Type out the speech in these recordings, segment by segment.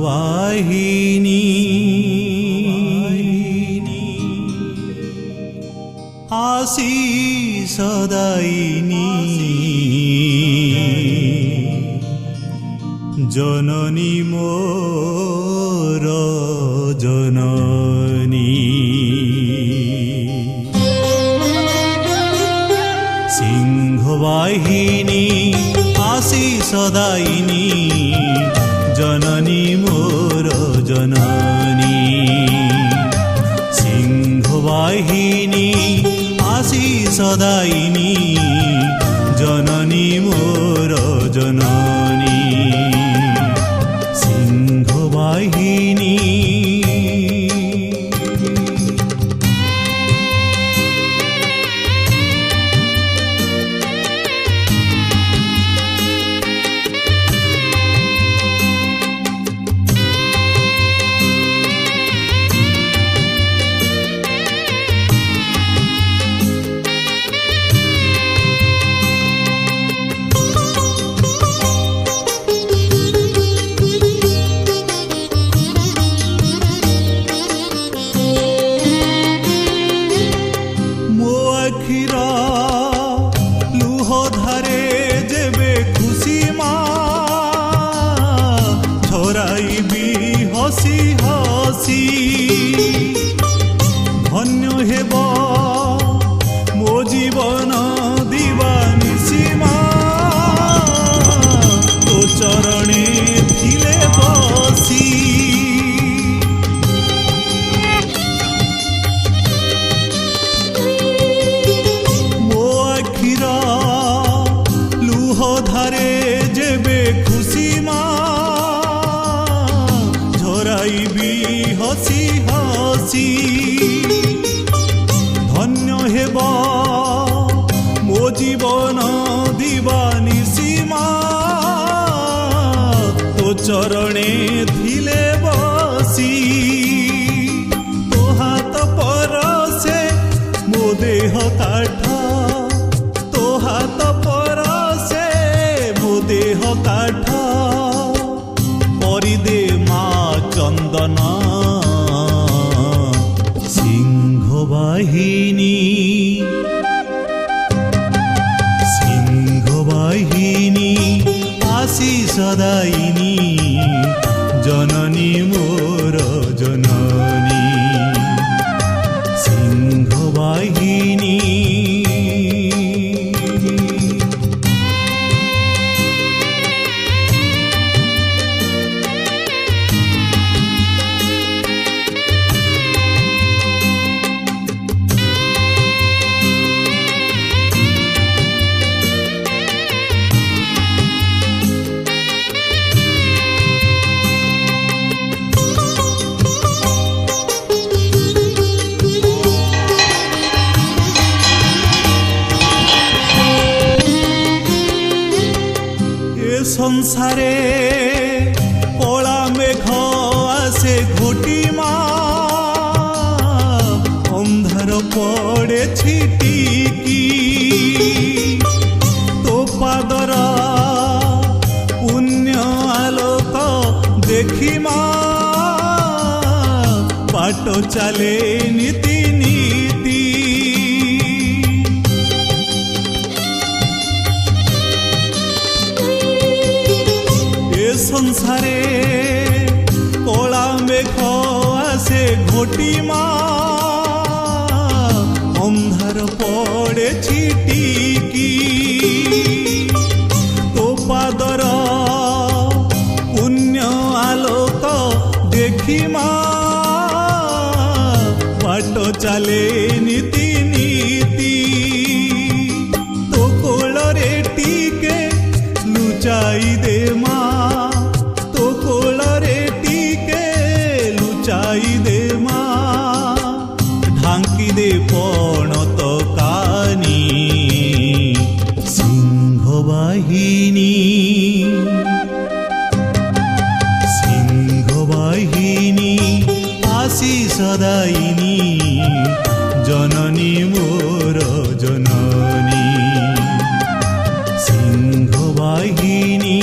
सिंहवाहिनी आशीष दायिनी जननी मोर जननी सिंहवाहिनी आशीष दायिनी जननी मोर जननी सिंहवाहिनी आशीष दायिनी जननी मोर जननी सिंहवाहिनी हसी हसी धन्य हेब मो जीवन दीवानिसी तो चरणे थिले बसी मो आखिर लुह धारे जेबे खुशी हसी हसी धन्य हेब मो जीवन दीवानिसी तो चरणे थिले बसी तो हाथ परसे मो देह काठ तो हाथ परसे मो देह काठ परिदे चंदन सिंहवाहिनी सिंहवाहिनी आशीष दायिनी जननी मोर जननी सिंहवाहिनी संसारे कला मेघ आसे घोटिमा अंधार पड़े छिटिकी तो पादर पुण्य आलोक देखिमा बाट चले नीति नीति संसारे कला मेघ आसे घोटिमा अंधार पड़े छिटिकी तो पादर पुण्य आलोक देखिमा बाट चले नीति नीति तो कोलरे टीके लुचाई दे मा दे ढांकी दे पणत कानी सिंहवाहिनी सिंहवाहिनी आशीष दायिनी जननी मोर जननी सिंहवाहिनी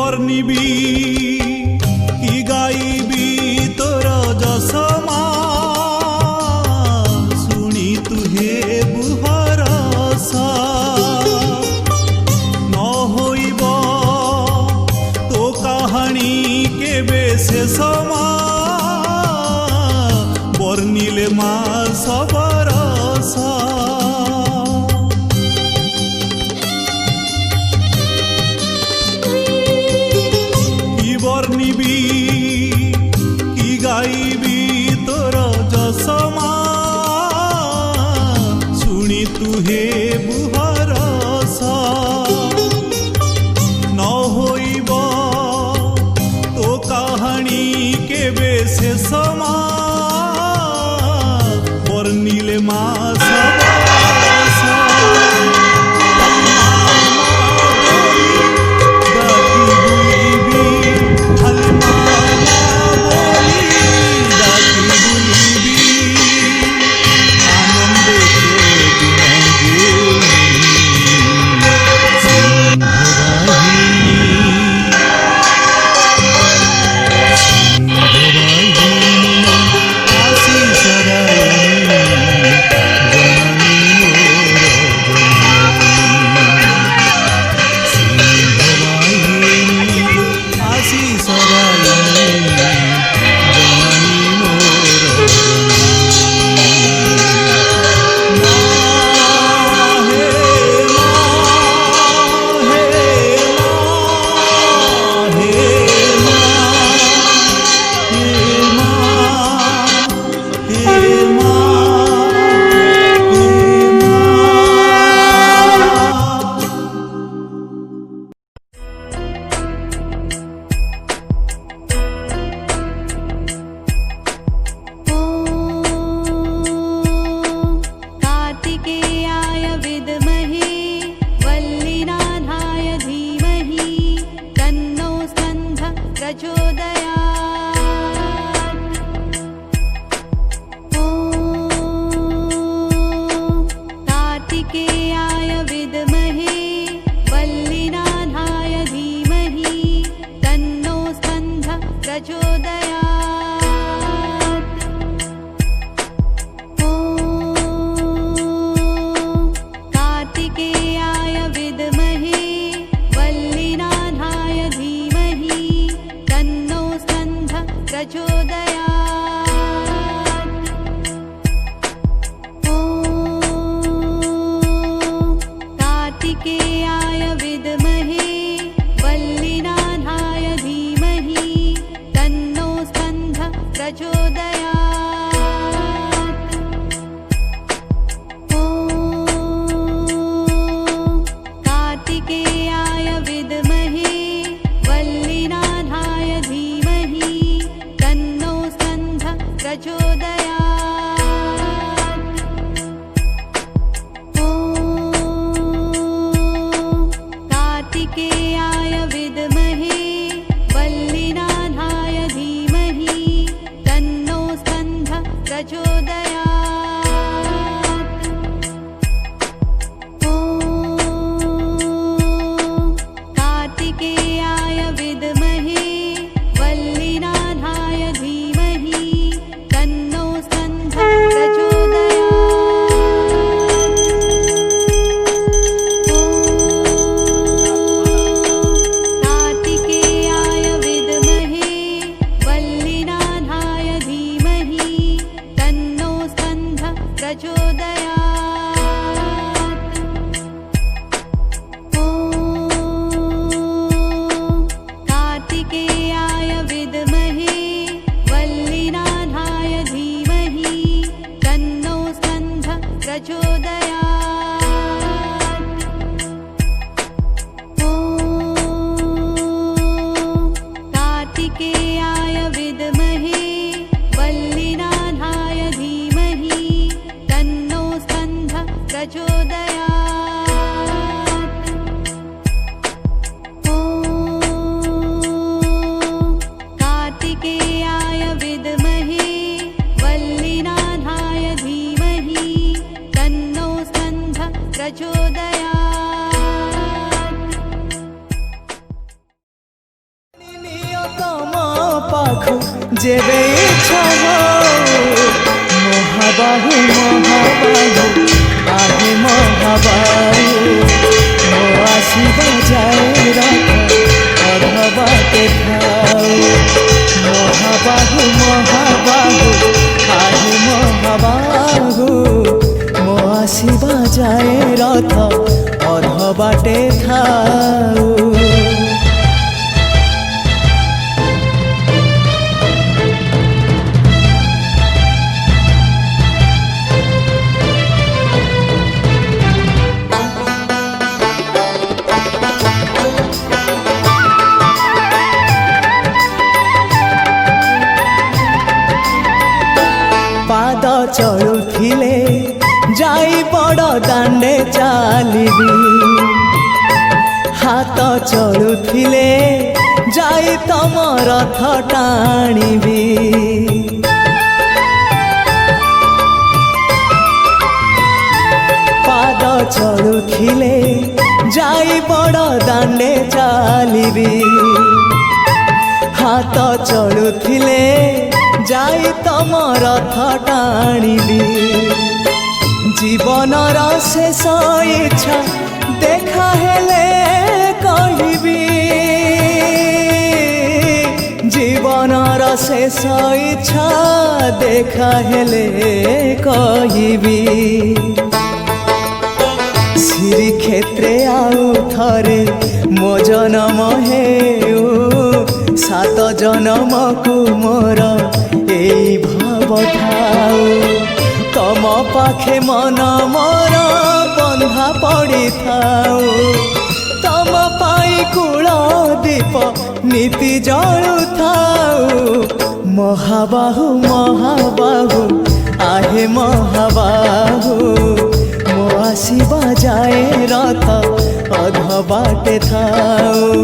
ବର୍ଣ୍ଣିବି କି ଗାଇବି ତୋର ଯଶମା ଶୁଣି ତୁ ହେବୁ ହରସ ନ ହୋଇବ ତୋ କାହାଣୀ କେବେ ଶେଷ ମା ବର୍ଣ୍ଣିଲେ ମା ସବରସ ବର୍ଣ୍ଣିବି କି ଗାଇବି ତୋର ଯଶମା ଶୁଣି ତୁ ହେବୁ ହରସ ନ ହୋଇବ ତୋ କାହାଣୀ କେବେ ଶେଷ ମା ବର୍ଣ୍ଣିଲେ ମା ସବରସ पाखु जेबे इच्छा हो महाबाहु महाबाहु आहे महाबाहु मो आशिबा जाए रथ अधबाटे थाऊ महाबाहु महाबाहु आहे महाबाहु मो आशिबा जाए रथ अधबाटे थाऊ। पाद चलुथिले जाई बड़ दांडे चालिबी हाथ चलुथिले जाई तम रथ टाणीबी पाद चलुथिले जाई बड़ दांडे चालिबी हाथ चलुथिले जाई तम रथ टाणीबी जीवनर शेष इच्छा देखा हेले कहिबी जीवनर शेष इच्छा देखा हेले कहिबी श्री क्षेत्रे आउ थरे मो जनम हेउ सात जनम को मोर एई भाव थाऊ तम पाखे मन मोर बंधा पड़ी थाऊ तम पाई कूल दीप नीति जलु थाऊ महाबाहु महाबाहु आहे महाबाहु मो आशिबा जाए रथ अधबाटे थाऊ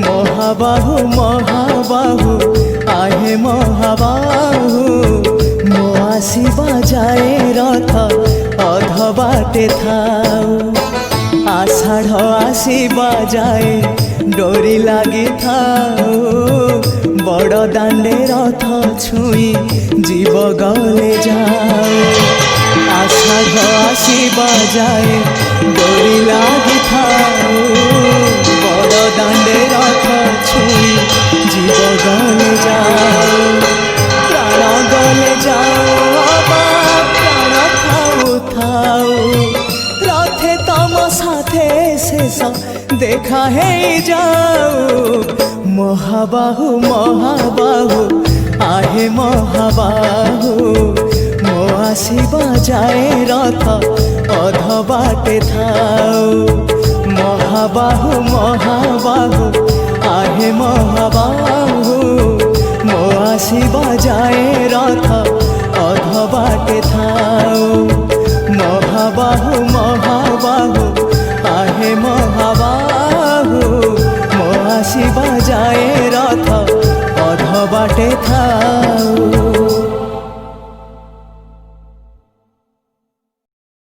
महाबाहु महाबाहु आहे महाबाहु मो आशिबा जाए रथ अधबाटे थाऊ आषाढ़ आशिबा जाए डोरी लगी थाऊ बड़ दांडे रथ छुई जीव गले जाऊ आषाढ़ आशिबा जाए डोरी लगी थाऊ बड़ दांडे रथ छुई जीव गले जाऊ प्राण गले जाऊ प्राण थाऊ थाऊ रथे तम साथे शेष देखा है जाऊ महाबाहु महाबाहु आहे महाबाहु मो आशिबा जाए रथ अधबाटे थाऊ महाबाहु महाबाहु आहे महाबाहु मो आशिबा जाए रथ अधबाटे थाऊ महाबाहु महाबाहु आहे महाबाहु मो आशिबा जाए रथ अधबाटे थाऊ।